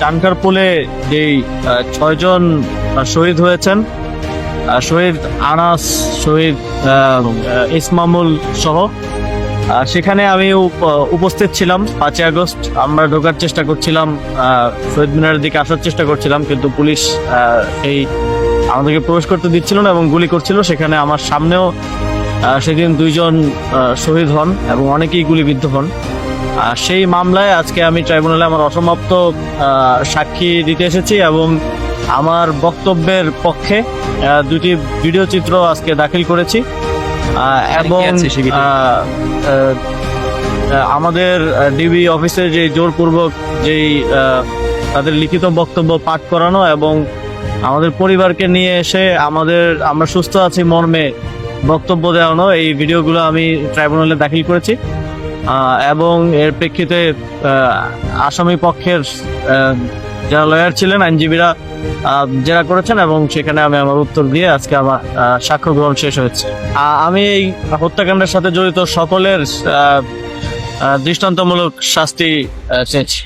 চানকারপুলে যেই 6 জন শহীদ হয়েছেন, শহীদ আনাস, শহীদ ইসমামুল সহ, সেখানে আমি উপস্থিত ছিলাম। 5ই আগস্ট আমরা ঢোকার চেষ্টা করছিলাম, শহীদ মিনারের দিকে আসার চেষ্টা করছিলাম, কিন্তু পুলিশ এই আমাদেরকে প্রবেশ করতে দিচ্ছিল না এবং গুলি করছিল। সেখানে আমার সামনেও সেদিন 2 জন শহীদ হন এবং অনেকেই গুলিবিদ্ধ হন। সেই মামলায় আজকে আমি ট্রাইব্যুনালে আমার অসমাপ্ত সাক্ষী দিতে এসেছি এবং আমার বক্তব্যের পক্ষে 2টি ভিডিও চিত্র আজকে দাখিল করেছি এবং আমাদের ডিবি অফিসে যে জোরপূর্বক যেই তাদের লিখিত বক্তব্য পাঠ করানো এবং আমাদের পরিবারকে নিয়ে এসে আমরা সুস্থ আছি মর্মে বক্তব্য দেওয়ানো, এই ভিডিওগুলো আমি ট্রাইব্যুনালে দাখিল করেছি এবং এর প্রেক্ষিতে আসামি পক্ষের যারা লয়ার ছিলেন, আইনজীবীরা জেরা করেছেন এবং সেখানে আমি আমার উত্তর দিয়ে আজকে আমার সাক্ষ্য গ্রহণ শেষ হয়েছে। আমি এই হত্যাকাণ্ডের সাথে জড়িত সকলের দৃষ্টান্তমূলক শাস্তি চেয়েছি।